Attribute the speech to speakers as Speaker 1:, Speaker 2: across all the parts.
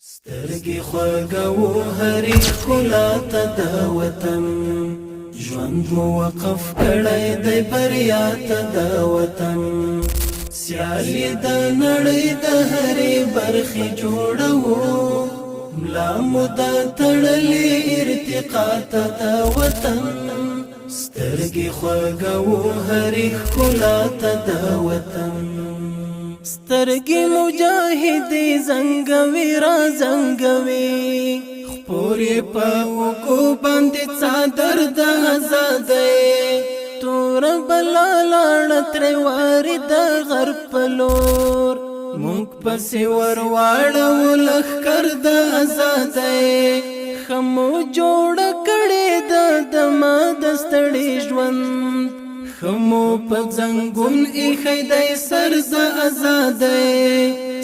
Speaker 1: سترګې خوږو هرې ښکلا ته د وطن ژوند مو وقف کړی دی بریا ته د وطن سیالي د نړۍ د هرې برخې جوړوو ملا مو دا تړلې ارتقا ته د وطن سترګې خوږو هرې ښکلا ته د وطن سترګې مجاهدې زنګوي را زنګوي خپورې په اوږو باندې څادر د ازادۍ تور بلا لاړه ترې واري د غرب په لور موږ پسې ور واړو لښکر د ازادۍ ښه مو جوړه کړې ده د ما د ستړي ژوند خمو په زنګون ایښی دی سر د ازادۍ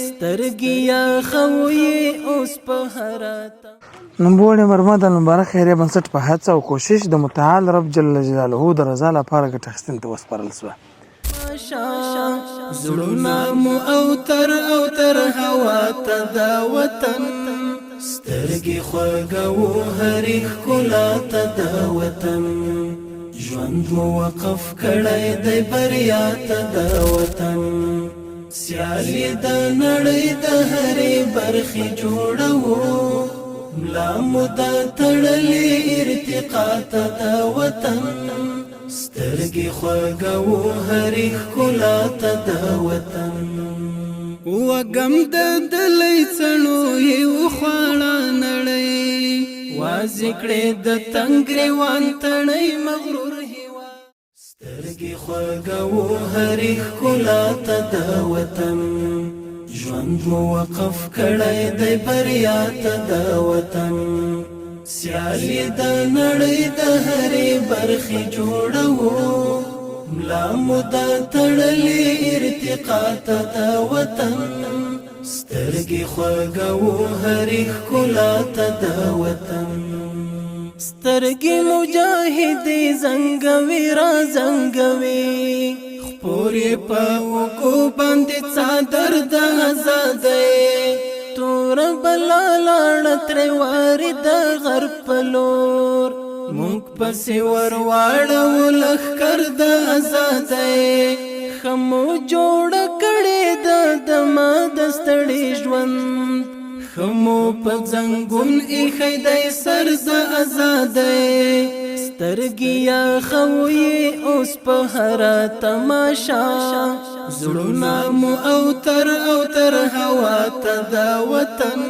Speaker 1: سترګې یا خویې اوس په هراته
Speaker 2: نوموړی مرمد المبارک خیریه بنسټ په هڅه او کوشش د متعال رب جل جلاله د رضا لپاره ګټه اخیستنې ته وسپارل شوه
Speaker 1: زړونه مو اوتر هوا ته د وطن سترګې خوږو هرې ښکلا ته د وطن ژوند مو وقف کړی دی بریا ته د وطن سیالي د نړۍ د هرې برخې جوړوو ملا مو دا تړلې ارتقا ته د وطن سترګې خوږو هرې ښکلا ته د وطن وږم د دلۍ څڼو یې وخواړه نړۍ واضح کړې د تنګ ګریوان تڼۍ مغرور هېواد سترګې خوږو هرې ښکلا ته د وطن ژوند مو وقف کړی دی بریا ته د وطن سیالي د نړۍ د هرې برخې جوړوو ملا مو دا تړلې ارتقا ته د وطن سترګې خوږو هرې ښکلا ته د وطن سترګې مجاهدې زنګوي را زنګوي خپورې په اوږو باندې څادر د ازادۍ تور بلا لاړه ترې واري د غرب په لور موږ پسې ور واړو لښکر د ازادۍ ښه مو جوړه کړې ده د ما د ستړي ژوند ښه مو په زنګون ایښی دی سر د ازادۍ سترګې یا خویې اوس په هره تماشا زړونه مو اوتر هوا ته د وطن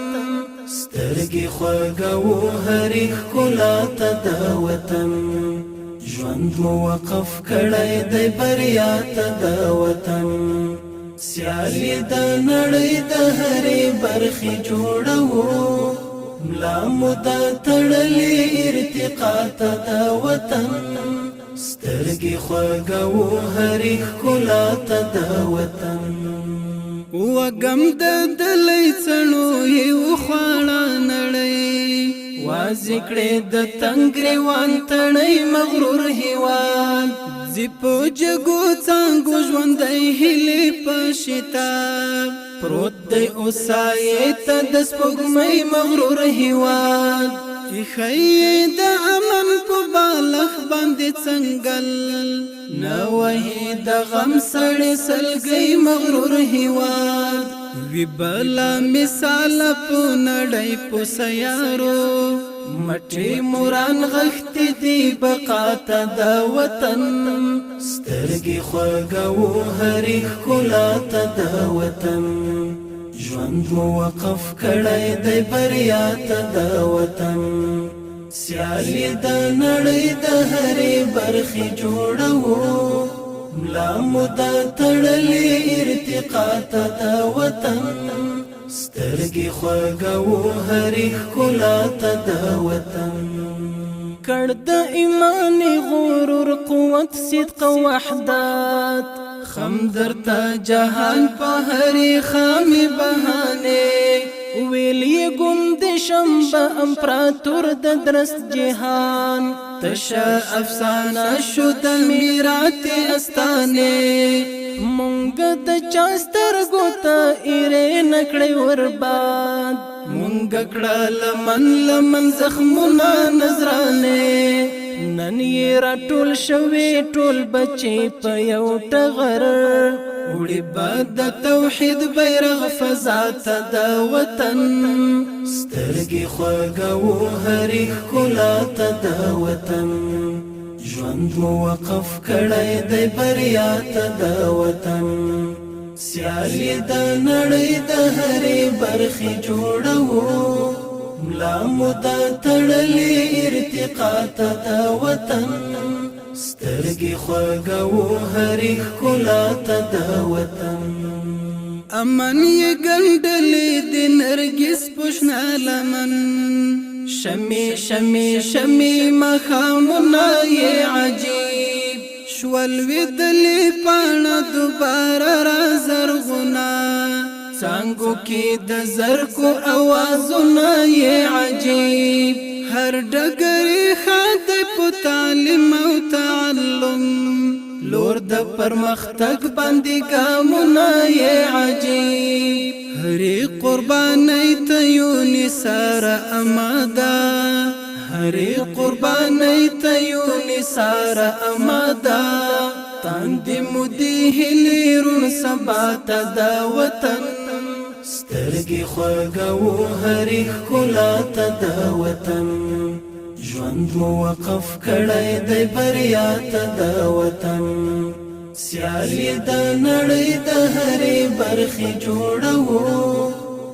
Speaker 1: سترګې خوږو هرې ښکلا ته د وطن ژوند مو وقف کړی دی بریا ته د وطن سیالي د نړۍ د هرې برخې جوړوو ملا مو دا تړلې ارتقا ته د وطن سترګې خوږو هرې ښکلا ته د وطن وږم د دلۍ څڼو یې وخواړه نړۍ واضح کړې د تنګ ګریوان تڼۍ مغرور هېواد ځي په جګو څانګو ژوندی هیلې په شتاب پروت دی اوسایې ته د سپوږمۍ مغرور هېواد ایښی د امن په بالښت باندې څنګل نه وهي د غم سړې سلګۍ مغرور هېواد وی بلا مثال په نړۍ په سیارو مټې موران غښتې دي بقا ته د وطن سترګې خوږو هرې ښکلا ته د وطن ژوند مو وقف کړی دی بریا ته د وطن سیالي د نړۍ د هرې برخې جوړوو ملا مو دا تړلې ارتقا ته د وطن سترګې خوږو هرې ښکلا ته د وطن کړ د ایمان غرور قوت صدق وحدت خم درته جهان په هرې خامې بهانې ویل یې ګوند شمبه امپراتور د درست جهان تشه افسانه شو د میرات استانې مونږ د چا سترګو ته ایرې نکړې ورباد مونږ کړه لمن لمن زخمونه نظرانه نن یې راټول شوي ټول بچي په یو ټغر وړي باد د توحید بیرغ فضا ته د وطن سترګې خوږوو هرې ښکلا ته د وطن ژوند مو وقف کړی دی بریا ته د وطن سیالي د نړۍ د هرې برخې جوړوو ملا مو دا تړلې ارتقا ته د وطن سترګې خوږوو هرې ښکلا ته د وطن امن یې ګنډلې د نرګس پشنا لمن شمې شمې شمې مخامونه یې عجیب شول ویدلې پاڼه دوباره را زرغونه څانګو کې د زرکو اوازونه یې عجیب هر ډګر خاطی په تعلیم او تعلم لور د پرمختګ باندې ګامونه یې عجیب هرې قربانۍ ته یو نثار اماده هرې قربانۍ ته یو نثار اماده تاندې مو دې هیلې روڼ سبا ته د وطن سترګې خوږوو هرې ښکلا ته د وطن ژوند مو وقف کړی دی بریا ته د وطن سیالي د نړۍ د هرې برخې جوړوو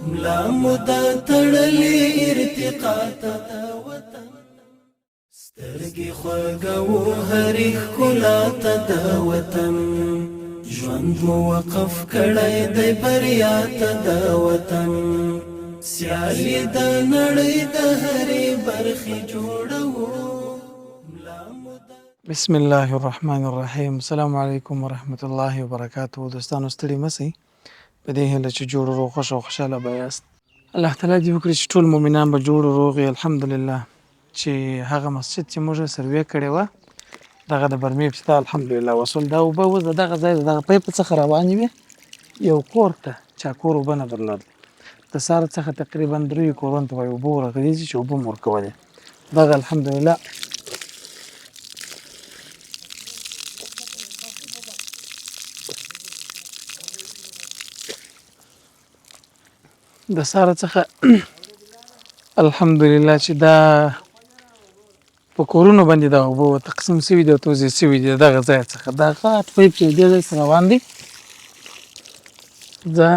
Speaker 1: ملا مو دا تړلې ارتقا ته د وطن سترګې خوږوو هرې ښکلا ته د وطن ژوند مو وقف کړی دی بریا ته د وطن سیالي د نړۍ د هرې برخې جوړوو
Speaker 2: بسم الله الرحمن الرحیم. السلام علیکم ورحمت الله وبرکاته. دوستانو ستړي مسئ په دې هیله چې جوړ روغ خوښ او خوشحاله به یاست. الله تعالی دې وکړي چې ټول مؤمنان به جوړ روغ وي. الحمدلله چې هغه مسجد چې موږ سروې کړې وه دغه د برمې افتتاح الحمدلله وصل دا اوبه اوس د دغه ځای د دغه پیپ څخه روانې وې یو کور ته چا کور اوبه نه درلود د سهار څخه تقریبا 3 کورونو ته به اوبه ورغلې چې اوبه مو ورکولې دغه الحمدلله د سهار څخه الحمدلله چې دا په کورونو باندې دا اوبه تقسیم سوي دي او توزیع سوي دي دغه ځای څخه دا غټ پیپ چې دې ځای څخه روان دی زه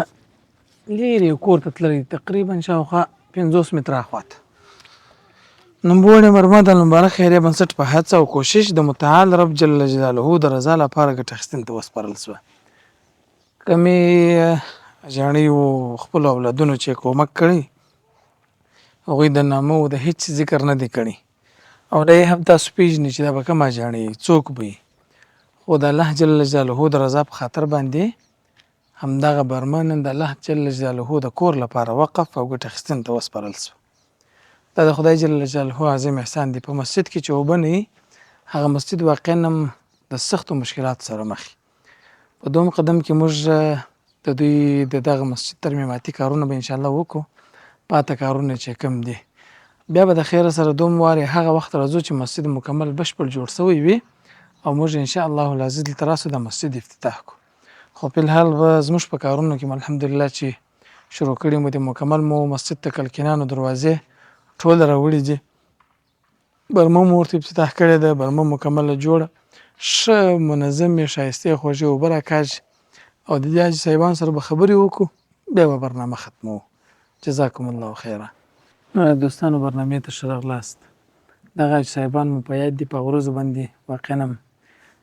Speaker 2: لرې یو کور ته تللی تقریبا شاوخوا 50 متره اخواته نوموړی مرمد المبارک خیریه بنسټ په هڅه او کوشش د متعال رب جل جلاله د رضا لپاره ګټه اخیستنې ته وسپارل شوه کمې جاڼې و خپلو اولادونو چې کومک کړی هغوی د نامه د هیڅ ذکر نه دی کړی او دی هم تاسو پیژنئ چې دا به کومه جاڼې څوک به خو د الله جل جلاله د رضا په خاطر باندې همدغه برمه نن د الله جل جلاله د کور لپاره وقف او ګټه اخیستنې ته وسپارل شوه دا د خدای جل جلاله عظیم احسان دی په مسجد کې چې اوبه نه وي هغه مسجد واقعا هم د سختو مشکلاتو سره مخ په دوم قدم کې موږ د دوی د دغه مسجد ترمیماتي کارونه به انشاءالله وکړو پاته کارونه چې کم دي بیا به د خیر سره دوم وارې هغه وخت راځو چې مسجد مکمل بشپړ جوړ شوی وي او موږ انشاءالله العزیز دلته راسو د مسجد افتتاح کړو خو په الحال به زموږ په کارونو کې الحمدلله چې شروع کړي مو د مکمل مو مسجد ته کلکینانو دروازې ټول راوړي دي برمه مو ورته افتتاح کړې ده برمه مکمله جوړه ښه منظمې ښایستې خوږې اوبه راکاږي او د دې حاجي صاحبان سره به خبرې وکړو بیا به برنامه ختموو جزاکم الله خیره دوستانو برنامې ته ښه راغلاست دغه حاجي صاحبان مو په یاد دي په ورځو باندې واقعا هم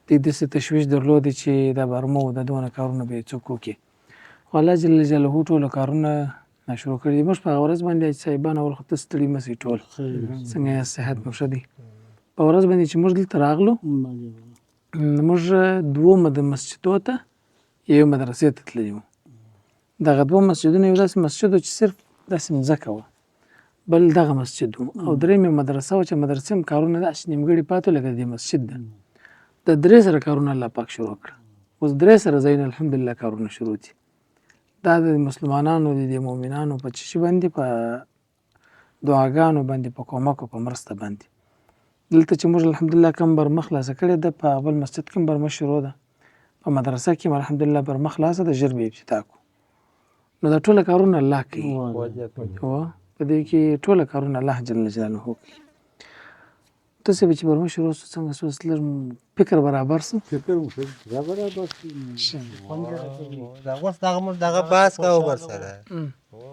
Speaker 2: دوی داسې تشویش درلودې چې د برمو د دونه کارونه به یې څوک وکړي خو الله جل جلاله ټوله کارونه شروع کړي دي موږ په هغه ورځ باندې حاجي صاحبان اول خو ته ستړي مسئ ټول څنګه یاست صحت مو ښه دی په ورځ باندې چې موږ دلته راغلو موږ دوو مسجدو ته یو مدرسې ته تللي وو دغه دوه مسجدونه یو داسې مسجد و چې صرف داسې مځکه وه بل دغه مسجد و او درېیم یو مدرسه وه چې مدرسې هم کارونه داسې نیمګړي پاتې لکه د دې مسجد ده د درې سره کارونه الله پاک شروع کړه اوس درې سره ځایونه الحمدلله کارونه شروع دي دا د مسلمانانو د مؤمنانو په چشي باندې په دعاګانو باندې په کومک او په مرسته باندې. دلته چې موږ الحمدلله کوم برمه خلاصه کړې ده په بل مسجد کې برمه شروع ده، په مدرسه کې الحمدلله برمه خلاصه ده، ژر به ابتدا کړو. نو دا ټوله کارونه الله کوي، په دې کې ټوله کارونه الله جل جلاله کوي. تاسې به چې برمه شروع شو څنګه سو لږ فکر برابر سو؟
Speaker 3: فکر برابر سو. اوس دغه بحث کوو ورسره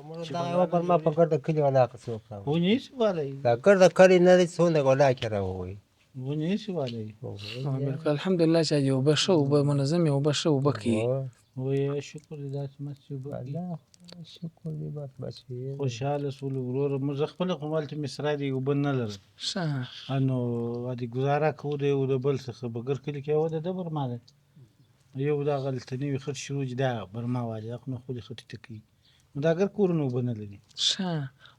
Speaker 3: موږ دغه برمه په ګرده کلي ولاکه څه وکړو
Speaker 1: ونیسي والی
Speaker 3: دا ګرده کلي نه دی څونه ولاکې راووي
Speaker 1: ونیسي والی
Speaker 2: بالکل الحمدلله چې اوبه ښه اوبه منظمې اوبه ښه اوبه کوي.
Speaker 1: وی شکر دې داسې مستې اوبه
Speaker 3: الله شکر دې بس
Speaker 1: خوشحاله سولو وروره موږ خپله خو مالتې مصرا دي اوبه نه لرل
Speaker 2: ښه
Speaker 1: نو د ګزاره کوو د یو د بل څخه بګر کلي کې یوه ده برما ده یو دغه هلته نوي خټ شروع چې دا برما والي دا خو نه خو دې خټې ته کوي نو دا اګر کورونه اوبه نه لري.
Speaker 2: ښه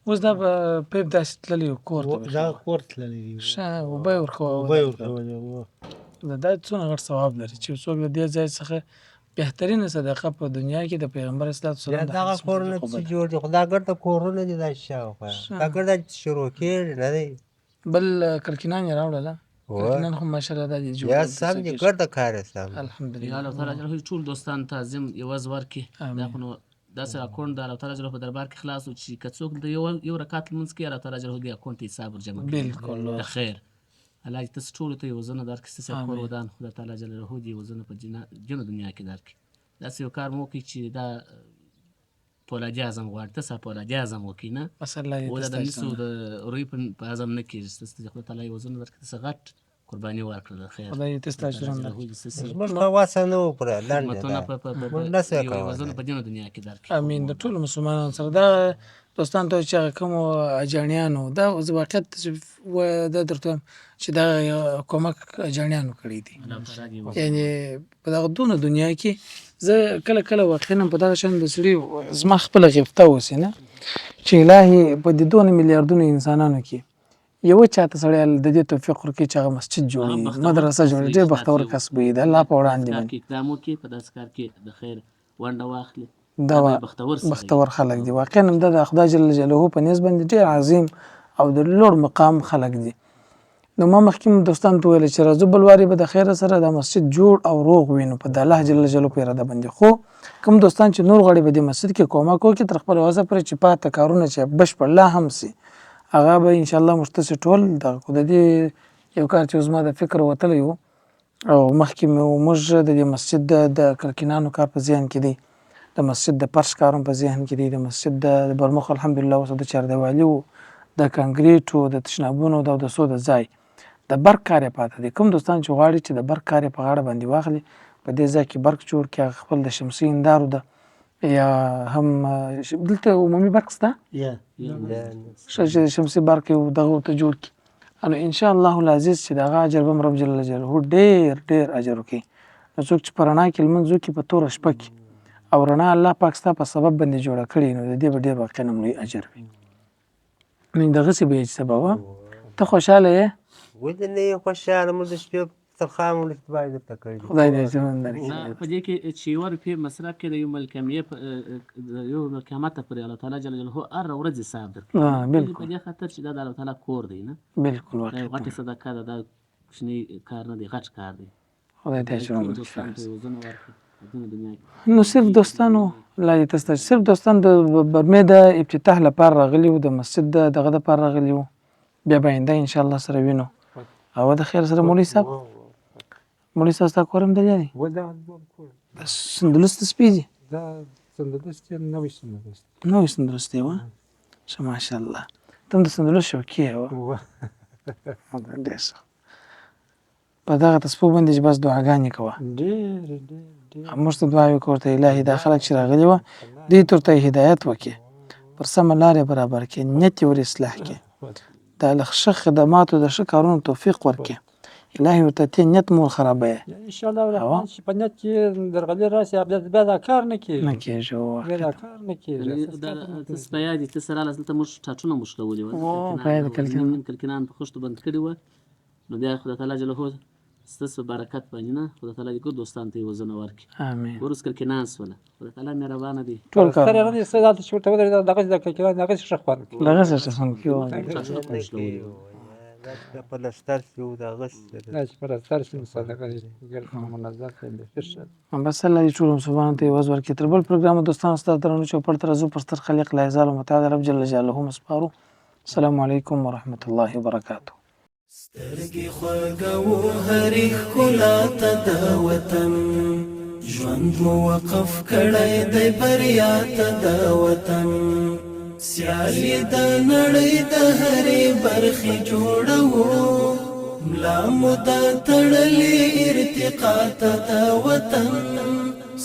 Speaker 2: اوس دا به پیپ داسې تللی و کور ته
Speaker 1: دا کور تللی دي
Speaker 2: ښه اوبه یې ورکوه. دا څونه غټ ثواب لري چې څوک د دې ځای څخه بهترینه صدقه په دنیا کې د پیغمبر اسلام سره
Speaker 3: دغه کورونه چې جوړ دي خو دا ګرده کورونه دي دا شاوخوا دا ګرده شروع کېږي نه دی
Speaker 2: بل کلکینان یې راوړله کلکینان خو ماشاءالله دا دي جوړ
Speaker 3: یا سم دي ګرده کار یې سم
Speaker 2: الحمدلله
Speaker 4: الله تعالی جل ټول دوستان تعظیم یواز ورکړي دا خو نو داسې اکاونټ د الله تعالی جل په دربار کې خلاص و چې که څوک د یو رکعت لمونځ کوي الله تعالی جل دې اکاونټ ته حساب ورجمع کوي
Speaker 2: بالکل
Speaker 4: د خیر الله دې تاسو ټولو ته یو وزن درکړي ستاسو کور ودان خدای تعالی جل دې وزن په جنت دنیا کې درکړي. داسې یو کار مو کوي چې دا پولادي اعظم غواړي تاسو پولادي اعظم وکړي نه
Speaker 2: مسله
Speaker 4: او دا د مسو د روی په اعظم نه کېږي تاسو خدای تعالی یو وزن درکړي تاسو غټ قرباني ورکړه د خیر
Speaker 2: خدای دې تاسو ژوند
Speaker 3: موږ په واسه نه وکړه لنډه
Speaker 4: متونه
Speaker 3: ده
Speaker 4: په یو وزن په جنت دنیا کې درکړي.
Speaker 2: امین. د ټولو مسلمانانو سره دا دوستان ته چې هغه کوم اجانیانو دا واقعیت دا درته چې دا کومک اجانیانو کړی دي یعنی په دغه دونه دنیا کې زه کله کله واقعا په دغه شان د سړي زما خپله غفته اوسي نه چې الهي په دې دونه میلیاردونو انسانانو کې یو چاته سړی د دې توفیق ورکړي چې هغه مسجد جوړي مدرسه جوړي ډېر بختور کسب دی د الله په وړاندې باندې
Speaker 4: اقدام وکړي په داسې کار کې د خیر ونډه واخلي
Speaker 2: دا بختور خلک دي واقعا هم د خدای جل جلاله په نسبت باندې ډېر عظیم او د لوړ مقام خلک دي. نو ما مخکې دوستان ته ویل چې راځو بل واري به د خیر سره د مسجد جوړ او روغ وینو په د الله جل جلاله په اراده باندې خو کوم دوستان چې نور غړي به د مسجد کې کومک وکړي تر خپل واسه پر چې پاته کارونه چې بشپړ لا هم سي هغه به ان شاء الله مشتسي ټول د دې یو کار چې زما د فکر وتلی و او مخکې موږ د مسجد د کلکینانو کار په ذهن کې دی د مسجد د فرش کارم په ذهن کې دی د مسجد د برمخ الحمدلله اوس د چاردیوالي و د کانکریټو د تشنابونو د سو د ځای د برق کار پاتې دي. کوم دوستان چې غواړي چې د برق کار په غاړه باندې واخلي په دې ځای کې برق جوړ کړي خپل د شمسي اندارو ده یا هم دلته عمومي برق شته شمسي برق یو دغه ته جوړ کړي انو ان شاء الله العزیز چې دغه اجر به رب جل جلاله ډېر ډېر اجر وکړي. نو څوک چې پرانا کې لمونځ وکړي په تور شپه کې او رڼا الله پاک ستا په سبب باندې جوړه کړي نو د دې به ډېر واقعا لوی اجر وي. نو دغسې به یې سبب ته خوشحاله یې
Speaker 3: ولې نه یې خوشحاله موږ د شپې ترخام ولې باید درته کړي
Speaker 2: خدای دې ژوند درکړي.
Speaker 4: په دې کې چې یو روپۍ مصرف کړي د یو ملکمیې یو قیامت پورې الله تعالی جل جلاله هر ورځ حساب درکړي
Speaker 2: بالکل
Speaker 4: په دې خاطر چې دا د الله تعالی کور دی نه
Speaker 2: بالکل
Speaker 4: دا یو غټه صدقه ده دا کوچنی کار نه دی غټ کار دی.
Speaker 2: خدای دې ژوند
Speaker 4: درکړي
Speaker 2: نو صرف دوستانو لا تاسو صرف دوستان د برمې د افتتاح لپاره راغلي وو د مسجد دغه لپاره راغلي وو بیا به آینده ان شاء الله سره وینو او د خیر سره مولوي صاحب تاسو کورم دی یعنی سندلست سپیدي
Speaker 5: دا سندلست نوې
Speaker 2: سندلست و ماشاء الله تم د سندلست شوکې و په دغه تسبو باندې چې بس دعاګانې کوه موږ ته دعا وکړو ورته الهي دا خلک چې راغلي وه دوی ته ورته هدایت وکړي پر سمه لارې برابر کړي نیت یې ور اصلاح کړي د ښه خدماتو د ښه کارونو توفیق ورکړي الهي ورته ته نیت مو خرابوي
Speaker 5: ان شاء الله الرحمن چې په نیت کې درغلي راسي بیا دا کار نه کېږي
Speaker 2: نه کېږي
Speaker 5: دا کار نه کېږي
Speaker 4: تاسو په یاد دي تاسو رااله دلته موږ ټاټونه مشلولي و
Speaker 2: په یاد
Speaker 4: کلکینان په خوشته بند کړي و نو بیا خدای تعالی جل هو ستاسو برکت باندې نه خدای تعالی دې ګل دوستانو ته یې وزنه ورکړي
Speaker 2: امين
Speaker 4: وروسته کې ناسوله خدای تعالی مهربانه دی
Speaker 2: ټول
Speaker 5: سر
Speaker 2: کار
Speaker 5: یې نه دي ستاسو چې ورته ودرېد دغه دغه ښه خوند کوي.
Speaker 2: لغه څه څنګه کیو
Speaker 3: د پلستر شو د غس
Speaker 5: دا چې پر سر شي صدقه دې ګر منظم دی ښه.
Speaker 2: بس الله دې ټول سبحانه ته وز ورکړي تر بل پروګرام دوستانو ستاسو درنو چوپړ تر زو پر ستر خالق لا یزال متعال رب جل جلاله مسپارو. السلام علیکم ورحمت الله وبرکاته.
Speaker 6: سترګې خوږو هرې ښکلا ته د وطن ژوند مو وقف کړی دی بریا ته د وطن سیالي د نړۍ د هرې برخې جوړوو ملا مو د تړلې ارتقا ته د وطن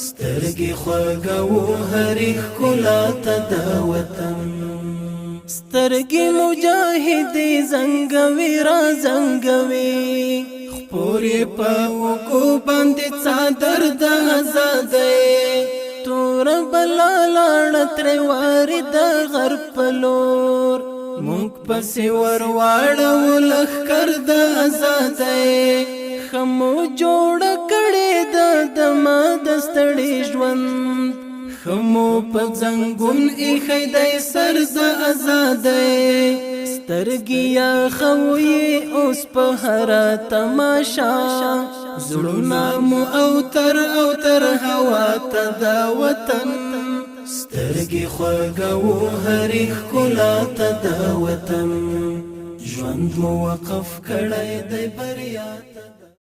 Speaker 6: سترګې خوږو هرې ښکلا ته د وطن سترګې مجاهدې زنګوي را زنګوي خپورې په اوږو باندې څادر د ازادۍ تور بلا لاړه ترې وارې د غرب په لور موږ پسې ور واړو لښکر د ازادۍ ښه مو جوړه کړې ده دمه د ستړي ژوند خمو په زنګون ایښی دی سر د ازادۍ سترګې یا خویې اوس په هره تماشا زړونه مو اوتر هوا ته د وطن سترګې خوږو هرې ښکلا ته د وطن ژوند مو وقف کړی دی بریا